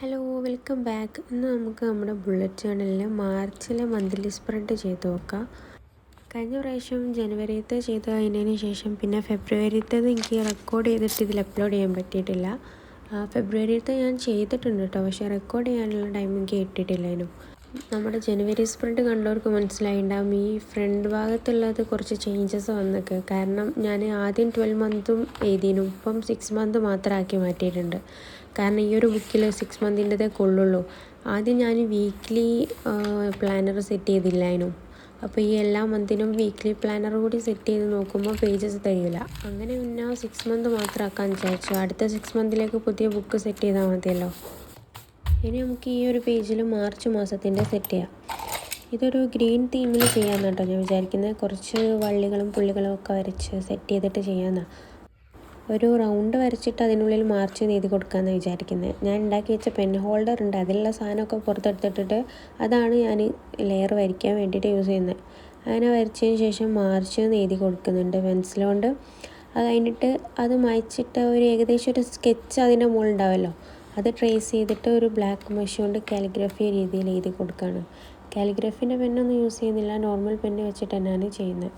Hello, welcome back. ഇന്ന് നമുക്ക് നമ്മുടെ ബുള്ളറ്റ് ജേർണലിൽ മാർച്ചിലെ മന്ത്ലി സ്പ്രെഡ് ചെയ്ത് നോക്കാം. കഴിഞ്ഞ പ്രാവശ്യം ജനുവരിത്തെ ചെയ്ത് കഴിഞ്ഞതിന് ശേഷം പിന്നെ ഫെബ്രുവരിത്തേത് എനിക്ക് റെക്കോർഡ് ചെയ്തിട്ട് ഇതിൽ അപ്ലോഡ് ചെയ്യാൻ പറ്റിയിട്ടില്ല. ഫെബ്രുവരിത്തെ ഞാൻ ചെയ്തിട്ടുണ്ട് കേട്ടോ, പക്ഷേ റെക്കോർഡ് ചെയ്യാനുള്ള ടൈം എനിക്ക് കിട്ടിയിട്ടില്ലായിരുന്നു. നമ്മുടെ ജനുവരി സ്പ്രെഡ് കണ്ടവർക്ക് മനസ്സിലായിട്ടുണ്ടാകും, ഈ ഫ്രണ്ട് ഭാഗത്തുള്ളത് കുറച്ച് ചേഞ്ചസ് വന്നൊക്കെ. കാരണം ഞാൻ ആദ്യം 12 മന്തും എഴുതിയിരുന്നു, ഇപ്പം 6 മന്ത് മാത്രമാക്കി മാറ്റിയിട്ടുണ്ട്. കാരണം ഈ ഒരു ബുക്കിൽ 6 മന്തിൻ്റെതേ കൊള്ളുള്ളൂ. ആദ്യം ഞാൻ വീക്ക്ലി പ്ലാനർ സെറ്റ് ചെയ്തില്ലായിരുന്നു. അപ്പോൾ ഈ എല്ലാ മന്തിനും വീക്ക്ലി പ്ലാനർ കൂടി സെറ്റ് ചെയ്ത് നോക്കുമ്പോൾ പേജസ് തരില്ല. അങ്ങനെ പിന്നെ 6 മന്ത് മാത്രമാക്കാൻ വിചാരിച്ചു. അടുത്ത 6 മന്തിലേക്ക് പുതിയ ബുക്ക് സെറ്റ് ചെയ്താൽ മതിയല്ലോ. ഇനി നമുക്ക് ഈ ഒരു പേജിൽ മാർച്ച് മാസത്തിൻ്റെ സെറ്റ് ചെയ്യാം. ഇതൊരു ഗ്രീൻ തീമിൽ ചെയ്യാമെന്ന് കേട്ടോ ഞാൻ വിചാരിക്കുന്നത്. കുറച്ച് വള്ളികളും പുള്ളികളും ഒക്കെ വരച്ച് സെറ്റ് ചെയ്തിട്ട് ചെയ്യാമെന്നാണ്. ഒരു റൗണ്ട് വരച്ചിട്ട് അതിനുള്ളിൽ മാർച്ച് എഴുതി കൊടുക്കാമെന്നാണ് വിചാരിക്കുന്നത്. ഞാൻ ഉണ്ടാക്കി വെച്ച പെൻ ഹോൾഡർ ഉണ്ട്, അതിലുള്ള സാധനമൊക്കെ പുറത്തെടുത്തിട്ടിട്ട് അതാണ് ഞാൻ ലെയർ വരയ്ക്കാൻ വേണ്ടിയിട്ട് യൂസ് ചെയ്യുന്നത്. അങ്ങനെ വരച്ചതിന് ശേഷം മാർച്ച് എഴുതി കൊടുക്കുന്നുണ്ട് പെൻസിൽ കൊണ്ട്. അത് കഴിഞ്ഞിട്ട് അത് മായ്ച്ചിട്ട് ഒരു ഏകദേശം ഒരു സ്കെച്ച് അതിൻ്റെ മുകളിൽ ഉണ്ടാവുമല്ലോ, അത് ട്രേസ് ചെയ്തിട്ട് ഒരു ബ്ലാക്ക് മഷി കൊണ്ട് കാലിഗ്രഫി രീതിയിൽ എഴുതി കൊടുക്കുകയാണ്. കാലിഗ്രഫീൻ്റെ പെന്നൊന്നും യൂസ് ചെയ്യുന്നില്ല, നോർമൽ പെന്ന് വെച്ചിട്ട് തന്നെയാണ് ചെയ്യുന്നത്.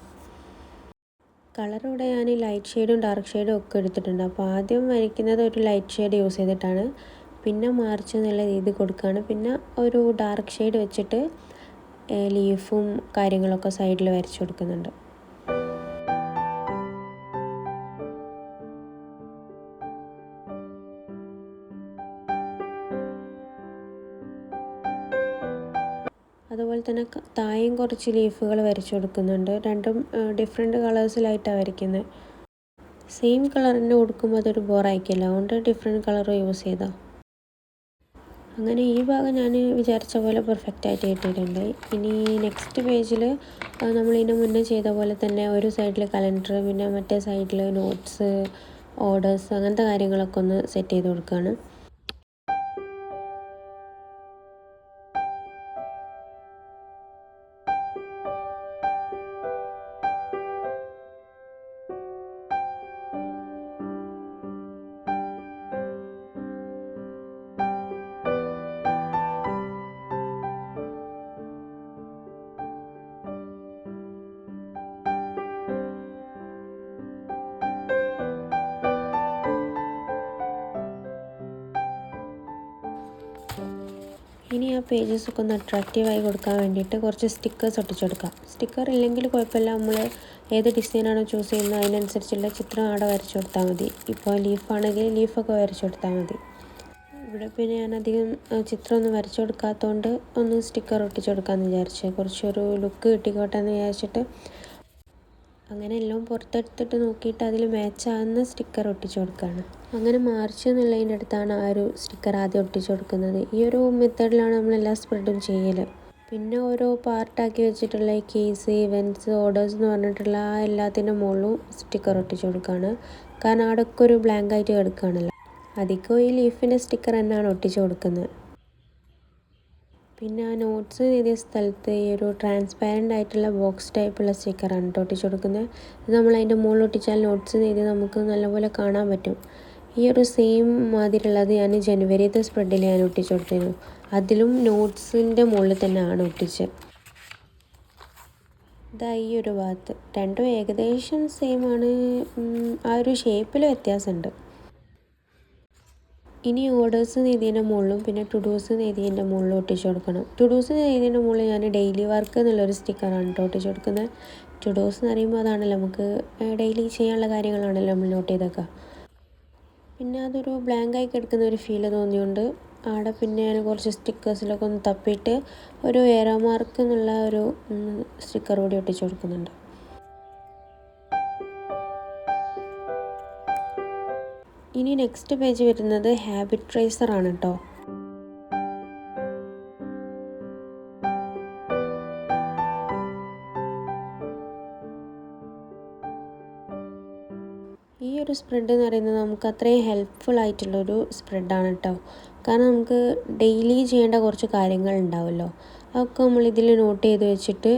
കളർ ഇവിടെ ഞാൻ ലൈറ്റ് ഷെയ്ഡും ഡാർക്ക് ഷെയ്ഡും ഒക്കെ എടുത്തിട്ടുണ്ട്. അപ്പോൾ ആദ്യം വരയ്ക്കുന്നത് ഒരു ലൈറ്റ് ഷെയ്ഡ് യൂസ് ചെയ്തിട്ടാണ്, പിന്നെ മാർച്ച് എന്നുള്ള രീതി കൊടുക്കുകയാണ്. പിന്നെ ഒരു ഡാർക്ക് ഷെയ്ഡ് വെച്ചിട്ട് ലീഫും കാര്യങ്ങളൊക്കെ സൈഡിൽ വരച്ചു കൊടുക്കുന്നുണ്ട്. അതുപോലെ തന്നെ താഴെയും കുറച്ച് ലീഫുകൾ വരച്ചു കൊടുക്കുന്നുണ്ട്. രണ്ടും ഡിഫറെൻറ്റ് കളേഴ്സിലായിട്ടാണ് വരയ്ക്കുന്നത്. സെയിം കളർ തന്നെ കൊടുക്കുമ്പോൾ അതൊരു ബോറായിരിക്കില്ല, അതുകൊണ്ട് ഡിഫറെൻറ്റ് കളർ യൂസ് ചെയ്താൽ. അങ്ങനെ ഈ ഭാഗം ഞാൻ വിചാരിച്ച പോലെ പെർഫെക്റ്റായിട്ട് കിട്ടിയിട്ടുണ്ട്. ഇനി നെക്സ്റ്റ് പേജിൽ നമ്മളിതിന് മുന്നേ ചെയ്ത പോലെ തന്നെ ഒരു സൈഡിൽ കലണ്ടർ, പിന്നെ മറ്റേ സൈഡിൽ നോട്ട്സ്, ഓർഡേഴ്സ്, അങ്ങനത്തെ കാര്യങ്ങളൊക്കെ ഒന്ന് സെറ്റ് ചെയ്ത് കൊടുക്കുകയാണ്. ഇനി ആ പേജസൊക്കെ ഒന്ന് അട്രാക്റ്റീവായി കൊടുക്കാൻ വേണ്ടിയിട്ട് കുറച്ച് സ്റ്റിക്കേഴ്സ് ഒട്ടിച്ചെടുക്കാം. സ്റ്റിക്കർ ഇല്ലെങ്കിൽ കുഴപ്പമില്ല, നമ്മൾ ഏത് ഡിസൈനാണോ ചൂസ് ചെയ്യുന്നത് അതിനനുസരിച്ചുള്ള ചിത്രം അവിടെ വരച്ചു കൊടുത്താൽ മതി. ഇപ്പോൾ ലീഫാണെങ്കിൽ ലീഫൊക്കെ വരച്ചു കൊടുത്താൽ മതി. ഇവിടെ പിന്നെ ഞാനധികം ചിത്രമൊന്നും വരച്ചു കൊടുക്കാത്തതുകൊണ്ട് ഒന്ന് സ്റ്റിക്കർ ഒട്ടിച്ചെടുക്കാമെന്ന് വിചാരിച്ചു. കുറച്ചൊരു ലുക്ക് കിട്ടിക്കോട്ടെ എന്ന് വിചാരിച്ചിട്ട് അങ്ങനെ എല്ലാം പുറത്തെടുത്തിട്ട് നോക്കിയിട്ട് അതിൽ മാച്ചാകുന്ന സ്റ്റിക്കർ ഒട്ടിച്ചു കൊടുക്കുകയാണ്. അങ്ങനെ മാർച്ച് എന്നുള്ളതിൻ്റെ അടുത്താണ് ആ ഒരു സ്റ്റിക്കർ ആദ്യം ഒട്ടിച്ചു കൊടുക്കുന്നത്. ഈ ഒരു മെത്തേഡിലാണ് നമ്മളെല്ലാ സ്പ്രെഡും ചെയ്യൽ. പിന്നെ ഓരോ പാർട്ടാക്കി വെച്ചിട്ടുള്ള ഈ കേസ്, ഇവൻറ്റ്സ്, ഓർഡേഴ്സ് എന്ന് പറഞ്ഞിട്ടുള്ള എല്ലാത്തിൻ്റെ മുകളിലും സ്റ്റിക്കർ ഒട്ടിച്ചു കൊടുക്കുകയാണ്. കാരണം അവിടെയൊക്കെ ഒരു ബ്ലാങ്ക് ആയിട്ട് കിടക്കുകയാണല്ലോ. അധികം ഈ ലീഫിൻ്റെ സ്റ്റിക്കർ തന്നെയാണ് ഒട്ടിച്ചു കൊടുക്കുന്നത്. പിന്നെ ആ നോട്ട്സ് എഴുതിയ സ്ഥലത്ത് ഈ ഒരു ട്രാൻസ്പാരൻ്റ് ആയിട്ടുള്ള ബോക്സ് ടൈപ്പുള്ള സ്റ്റിക്കറാണ് ഒട്ടിച്ചു കൊടുക്കുന്നത്. ഇത് നമ്മൾ അതിൻ്റെ മുകളിൽ ഒട്ടിച്ചാൽ നോട്ട്സ് എഴുതി നമുക്ക് നല്ലപോലെ കാണാൻ പറ്റും. ഈ ഒരു സെയിം മാതിരിയുള്ളത് ഞാൻ ജനുവരിത്തെ സ്പ്രെഡിൽ ഞാൻ ഒട്ടിച്ചു കൊടുത്തിരുന്നു. അതിലും നോട്ട്സിൻ്റെ മുകളിൽ തന്നെയാണ് ഒട്ടിച്ചത്. ഇതാ ഈ ഒരു ഭാഗത്ത് രണ്ടും ഏകദേശം സെയിമാണ്, ആ ഒരു ഷേപ്പിൽ വ്യത്യാസമുണ്ട്. ഇനി ഓർഡേഴ്സ് എഴുതിയതിൻ്റെ മുകളിലും പിന്നെ ടു ഡൂസ് എഴുതിയതിൻ്റെ മുകളിലും ഒട്ടിച്ചു കൊടുക്കണം. ടു ഡൂസ് എഴുതിയതിൻ്റെ മുകളിൽ ഞാൻ ഡെയിലി വർക്ക് എന്നുള്ളൊരു സ്റ്റിക്കറാണ് കേട്ടോ ഒട്ടിച്ചു കൊടുക്കുന്നത്. ടു ഡൂസ് എന്ന് പറയുമ്പോൾ അതാണല്ലോ നമുക്ക് ഡെയിലി ചെയ്യാനുള്ള കാര്യങ്ങളാണല്ലോ നമ്മൾ നോട്ട് ചെയ്തേക്കുക. പിന്നെ അതൊരു ബ്ലാങ്കായി കിടക്കുന്ന ഒരു ഫീൽ തോന്നിയുകൊണ്ട് അവിടെ പിന്നെ ഞാൻ കുറച്ച് സ്റ്റിക്കേഴ്സിലൊക്കെ ഒന്ന് തപ്പിയിട്ട് ഒരു ഏറോ മാർക്ക് എന്നുള്ള ഒരു സ്റ്റിക്കർ കൂടി ഒട്ടിച്ചു കൊടുക്കുന്നുണ്ട്. ഇനി നെക്സ്റ്റ് പേജ് വരുന്നത് ഹാബിറ്റ് ട്രേസറാണ് കേട്ടോ. ഈ ഒരു സ്പ്രെഡ് എന്ന് പറയുന്നത് നമുക്ക് അത്രയും ഹെൽപ്ഫുൾ ആയിട്ടുള്ളൊരു സ്പ്രെഡാണ് കേട്ടോ. കാരണം നമുക്ക് ഡെയിലി ചെയ്യേണ്ട കുറച്ച് കാര്യങ്ങൾ ഉണ്ടാവുമല്ലോ, അതൊക്കെ നമ്മൾ ഇതിൽ നോട്ട് ചെയ്ത് വെച്ചിട്ട്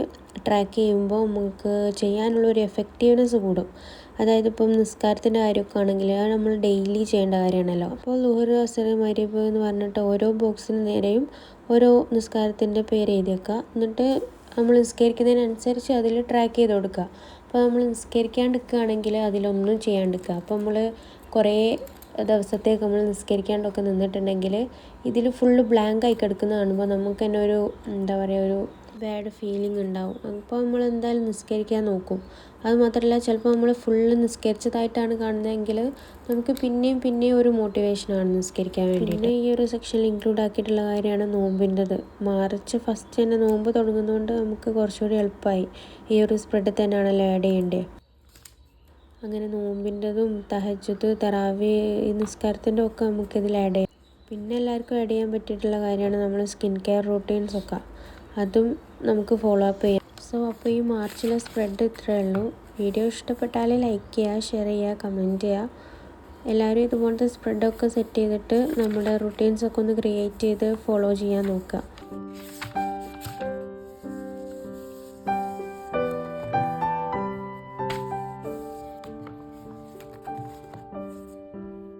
ട്രാക്ക് ചെയ്യുമ്പോൾ നമുക്ക് ചെയ്യാനുള്ളൊരു എഫക്റ്റീവ്നെസ് കൂടും. അതായത് ഇപ്പം നിസ്കാരത്തിൻ്റെ കാര്യമൊക്കെ ആണെങ്കിൽ അത് നമ്മൾ ഡെയിലി ചെയ്യേണ്ട കാര്യമാണല്ലോ. അപ്പോൾ ളുഹർ, അസർ, മഗ്‌രിബ് എന്ന് പറഞ്ഞിട്ട് ഓരോ ബോക്സിന് നേരെയും ഓരോ നിസ്കാരത്തിൻ്റെ പേര് എഴുതി വെക്കുക. എന്നിട്ട് നമ്മൾ നിസ്കരിക്കുന്നതിനനുസരിച്ച് അതിൽ ട്രാക്ക് ചെയ്ത് കൊടുക്കുക. അപ്പോൾ നമ്മൾ നിസ്കരിക്കാണ്ടിരിക്കുകയാണെങ്കിൽ അതിലൊന്നും ചെയ്യാണ്ടിരിക്കുക. അപ്പോൾ നമ്മൾ കുറേ ദിവസത്തേക്ക് നമ്മൾ നിസ്കരിക്കാണ്ടൊക്കെ നിന്നിട്ടുണ്ടെങ്കിൽ ഇതിൽ ഫുള്ള് ബ്ലാങ്ക് ആയി കിടക്കുന്ന കാണുമ്പോൾ നമുക്ക് തന്നെ ഒരു എന്താ പറയുക, ഒരു ബാഡ് ഫീലിംഗ് ഉണ്ടാവും. അപ്പോൾ നമ്മൾ എന്തായാലും നിസ്കരിക്കാൻ നോക്കും. അത് മാത്രമല്ല, ചിലപ്പോൾ നമ്മൾ ഫുള്ള് നിസ്കരിച്ചതായിട്ടാണ് കാണുന്നതെങ്കിൽ നമുക്ക് പിന്നെയും ഒരു മോട്ടിവേഷനാണ് നിസ്കരിക്കാൻ വേണ്ടി. പിന്നെ ഈ ഒരു സെക്ഷനിൽ ഇൻക്ലൂഡ് ആക്കിയിട്ടുള്ള കാര്യമാണ് നോമ്പിൻ്റെത്. മാർച്ച് ഫസ്റ്റ് തന്നെ നോമ്പ് തുടങ്ങുന്നതുകൊണ്ട് നമുക്ക് കുറച്ചുകൂടി എളുപ്പമായി. ഈ ഒരു സ്പ്രെഡ് തന്നെയാണല്ലോ ആഡ് ചെയ്യേണ്ടത്. അങ്ങനെ നോമ്പിൻ്റെതും തഹജ്ജുദ്, തറാവീഹ്, നിസ്കാരത്തിൻ്റെ ഒക്കെ നമുക്കിതിൽ ആഡ് ചെയ്യാം. പിന്നെ എല്ലാവർക്കും ആഡ് ചെയ്യാൻ പറ്റിയിട്ടുള്ള കാര്യമാണ് നമ്മൾ സ്കിൻ കെയർ റൂട്ടീൻസൊക്കെ. അതും നമുക്ക് ഫോളോ അപ്പ് ചെയ്യാം. സോ അപ്പോൾ ഈ മാർച്ചിലെ സ്പ്രെഡ് ഇത്രയേ ഉള്ളൂ. വീഡിയോ ഇഷ്ടപ്പെട്ടാൽ ലൈക്ക് ചെയ്യുക, ഷെയർ ചെയ്യുക, കമൻറ്റ് ചെയ്യുക. എല്ലാവരും ഇതുപോലത്തെ സ്പ്രെഡൊക്കെ സെറ്റ് ചെയ്തിട്ട് നമ്മുടെ റുട്ടീൻസൊക്കെ ഒന്ന് ക്രിയേറ്റ് ചെയ്ത് ഫോളോ ചെയ്യാൻ നോക്കുക.